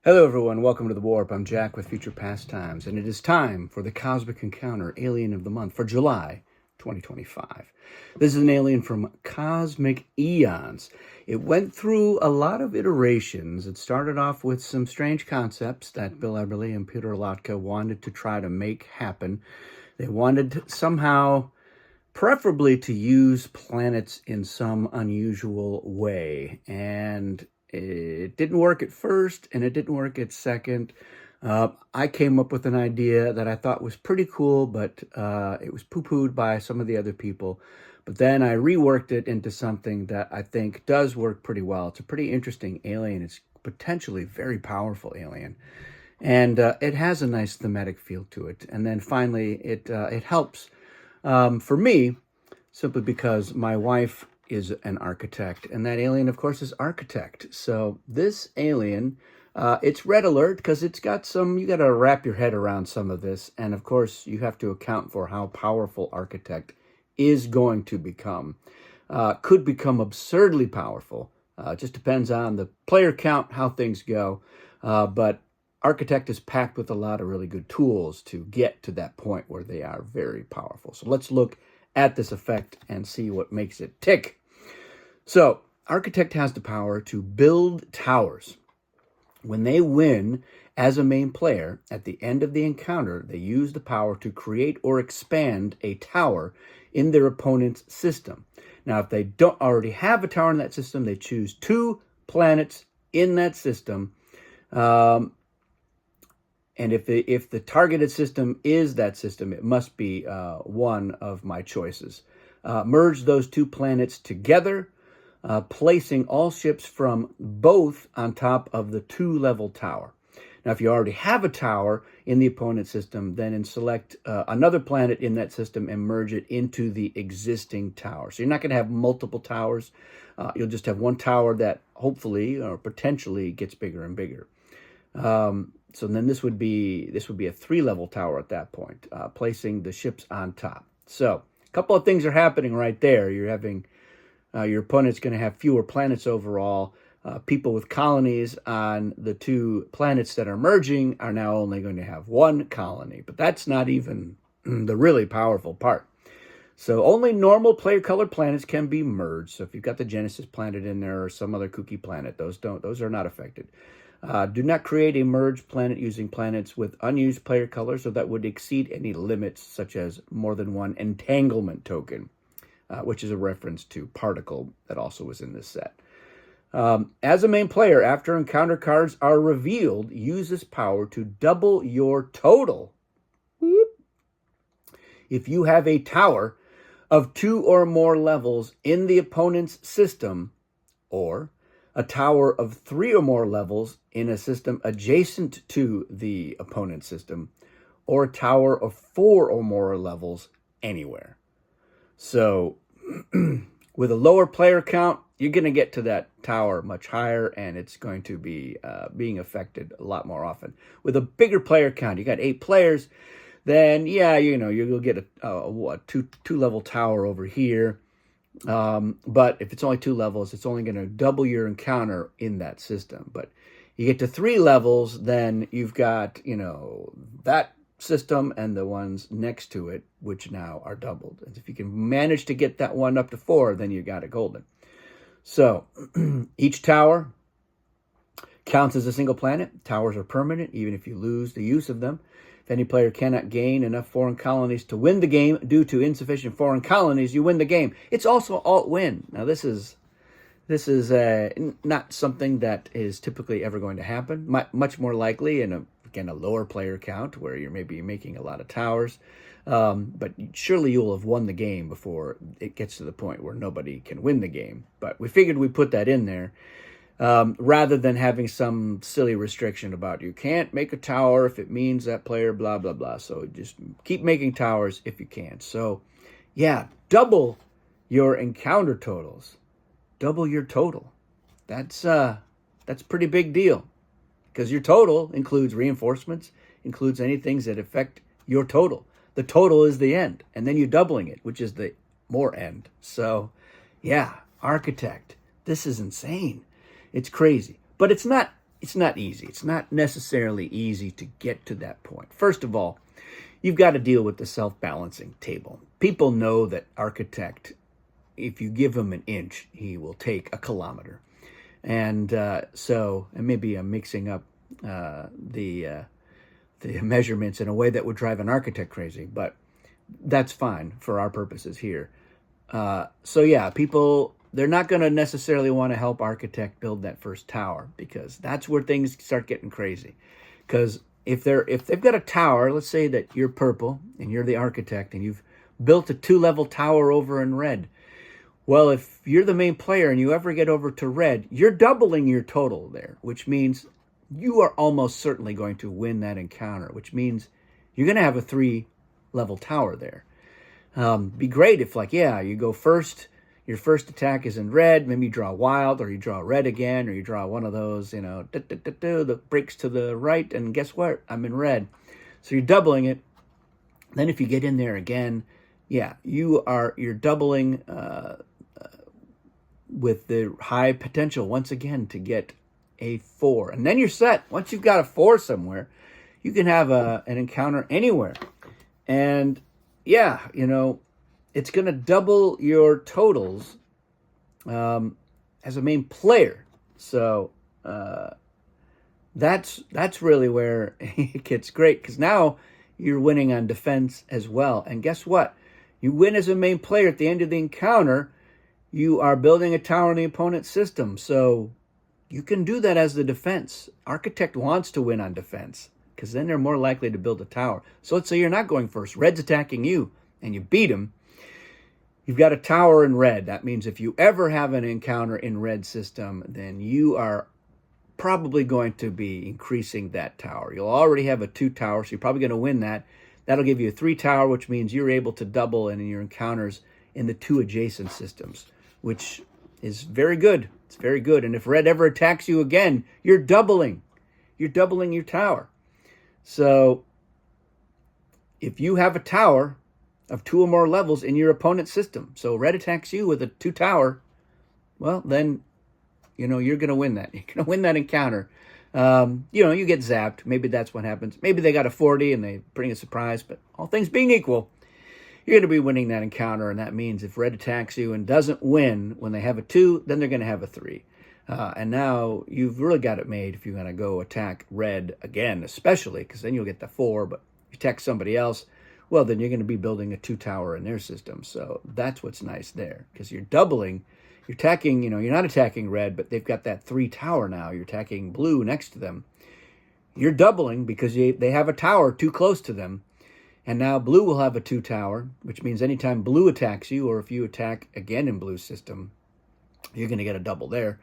Hello everyone, welcome to The Warp. I'm Jack with Future Pastimes, and it is time for the Cosmic Encounter Alien of the Month for July 2025. This is an alien from Cosmic Eons. It went through a lot of iterations. It started off with some strange concepts that Bill Eberly and Peter Lotka wanted to try to make happen. They wanted somehow, preferably, to use planets in some unusual way, and it didn't work at first, and it didn't work at second. I came up with an idea that I thought was pretty cool, but it was poo-pooed by some of the other people. But then I reworked it into something that I think does work pretty well. It's a pretty interesting alien. It's potentially very powerful alien. And it has a nice thematic feel to it. And then finally, it helps for me, simply because my wife is an architect, and that alien, of course, is Architect. So this alien, it's red alert because it's got some, you got to wrap your head around some of this, and of course, you have to account for how powerful Architect is going to become. Could become absurdly powerful. It just depends on the player count, how things go, but Architect is packed with a lot of really good tools to get to that point where they are very powerful. So let's look at this effect and see what makes it tick. So, Architect has the power to build towers. When they win as a main player, at the end of the encounter, they use the power to create or expand a tower in their opponent's system. Now, if they don't already have a tower in that system, they choose 2 planets in that system. And if the targeted system is that system, it must be one of my choices. Merge those 2 planets together, placing all ships from both on top of the 2-level tower. Now, if you already have a tower in the opponent's system, then select another planet in that system and merge it into the existing tower. So you're not going to have multiple towers. You'll just have one tower that hopefully or potentially gets bigger and bigger. So then this would be a 3-level tower at that point, placing the ships on top. So a couple of things are happening right there. You're having your opponent's going to have fewer planets overall. People with colonies on the 2 planets that are merging are now only going to have 1 colony. But that's not even the really powerful part. So only normal player colored planets can be merged. So if you've got the Genesis planet in there or some other kooky planet, those are not affected. Do not create a merged planet using planets with unused player colors, so that would exceed any limits, such as more than 1 entanglement token, which is a reference to Particle that also was in this set. As a main player, after encounter cards are revealed, use this power to double your total. If you have a tower of 2 or more levels in the opponent's system, or a tower of 3 or more levels in a system adjacent to the opponent's system, or a tower of 4 or more levels anywhere. So with a lower player count, you're going to get to that tower much higher, and it's going to be being affected a lot more often. With a bigger player count, you got 8 players, then yeah, you'll get a 2-level tower over here. But if it's only 2 levels, it's only going to double your encounter in that system. But you get to 3 levels, then you've got, that system and the ones next to it, which now are doubled. And if you can manage to get that one up to 4, then you got it golden. So each tower counts as a single planet. Towers are permanent, even if you lose the use of them. If any player cannot gain enough foreign colonies to win the game due to insufficient foreign colonies, you win the game. It's also alt-win. Now, this is not something that is typically ever going to happen. Much more likely in a lower player count where you're maybe making a lot of towers. But surely you'll have won the game before it gets to the point where nobody can win the game. But we figured we'd put that in there. Rather than having some silly restriction about you can't make a tower if it means that player, blah, blah, blah. So just keep making towers if you can. So, yeah, double your encounter totals. Double your total. That's a pretty big deal, because your total includes reinforcements, includes any things that affect your total. The total is the end, and then you're doubling it, which is the more end. So, yeah, Architect, this is insane. It's crazy. But it's not it's not easy. It's not necessarily easy to get to that point. First of all, you've got to deal with the self-balancing table. People know that architect, if you give him an inch, he will take a kilometer. And and maybe I'm mixing up the measurements in a way that would drive an architect crazy, but that's fine for our purposes here. People, they're not going to necessarily want to help architect build that first tower, because that's where things start getting crazy. Because if they've got a tower, let's say that you're purple and you're the architect and you've built a 2-level tower over in red. Well, if you're the main player and you ever get over to red, you're doubling your total there, which means you are almost certainly going to win that encounter, which means you're going to have a 3-level tower there. Be great if, you go first, your first attack is in red, maybe you draw wild, or you draw red again, or you draw one of those, that breaks to the right, and guess what? I'm in red. So you're doubling it. Then if you get in there again, you're doubling with the high potential once again to get a 4. And then you're set. Once you've got a 4 somewhere, you can have an encounter anywhere. And it's going to double your totals as a main player. So that's really where it gets great, because now you're winning on defense as well. And guess what? You win as a main player at the end of the encounter. You are building a tower in the opponent's system. So you can do that as the defense. Architect wants to win on defense, because then they're more likely to build a tower. So let's say you're not going first. Red's attacking you, and you beat him. You've got a tower in red. That means if you ever have an encounter in red system, then you are probably going to be increasing that tower. You'll already have a 2 tower, so you're probably going to win that. That'll give you a 3 tower, which means you're able to double in your encounters in the 2 adjacent systems, which is very good. It's very good. And if red ever attacks you again, you're doubling. You're doubling your tower. So if you have a tower of 2 or more levels in your opponent's system, so red attacks you with a 2 tower, well, then, you're going to win that. You're going to win that encounter. You get zapped. Maybe that's what happens. Maybe they got a 40 and they bring a surprise, but all things being equal, you're going to be winning that encounter. And that means if red attacks you and doesn't win when they have a 2, then they're going to have a 3. And now you've really got it made if you're going to go attack red again, especially, because then you'll get the 4, but you attack somebody else, well, then you're going to be building a 2 tower in their system. So that's what's nice there, because you're doubling. You're attacking, you're not attacking red, but they've got that 3 tower now. You're attacking blue next to them. You're doubling because they have a tower too close to them. And now blue will have a 2 tower, which means anytime blue attacks you, or if you attack again in blue's system, you're going to get a double there,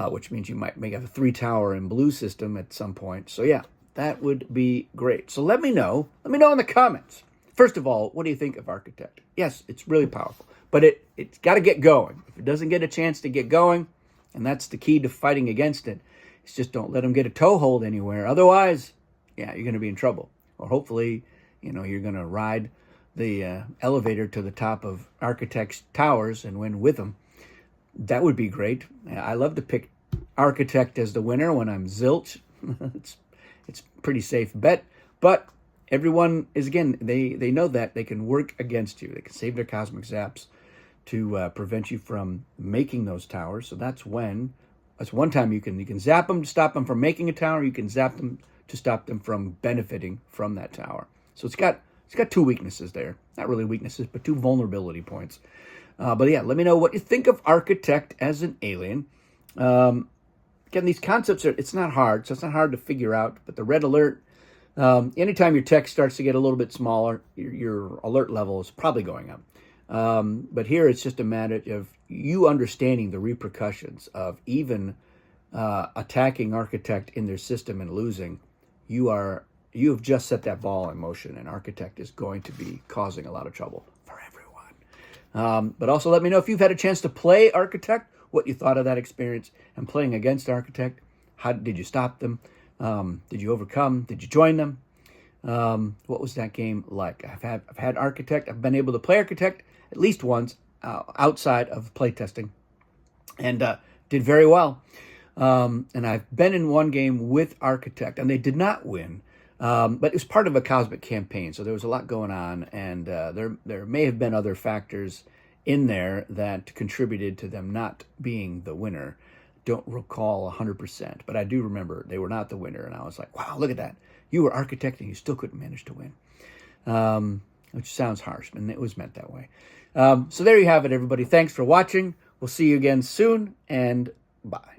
which means you might have a 3 tower in blue system at some point. So that would be great. So let me know. Let me know in the comments. First of all, what do you think of Architect? Yes, it's really powerful, but it's got to get going. If it doesn't get a chance to get going, and that's the key to fighting against it, it's just don't let them get a toehold anywhere. Otherwise, you're going to be in trouble. Or hopefully, you're going to ride the elevator to the top of Architect's towers and win with them. That would be great. I love to pick Architect as the winner when I'm zilch. It's a pretty safe bet, but everyone is, again, they know that they can work against you. They can save their cosmic zaps to prevent you from making those towers. So that's one time you can zap them to stop them from making a tower. You can zap them to stop them from benefiting from that tower. So it's got 2 weaknesses there. Not really weaknesses, but 2 vulnerability points. But let me know what you think of Architect as an alien. Again, these concepts it's not hard, so it's not hard to figure out. But the red alert, anytime your text starts to get a little bit smaller, your alert level is probably going up. But here it's just a matter of you understanding the repercussions of even attacking Architect in their system and losing. You have just set that ball in motion, and Architect is going to be causing a lot of trouble for everyone. But also let me know if you've had a chance to play Architect, what you thought of that experience and playing against Architect. How did you stop them? Did you overcome? Did you join them? What was that game like? I've had Architect. I've been able to play Architect at least once outside of playtesting, and did very well. And I've been in one game with Architect, and they did not win. But it was part of a cosmic campaign, so there was a lot going on, and there may have been other factors in there that contributed to them not being the winner. Don't recall 100%, but I do remember they were not the winner, and I was like, wow, look at that. You were Architect, and you still couldn't manage to win, which sounds harsh, and it was meant that way. So there you have it, everybody. Thanks for watching. We'll see you again soon, and bye.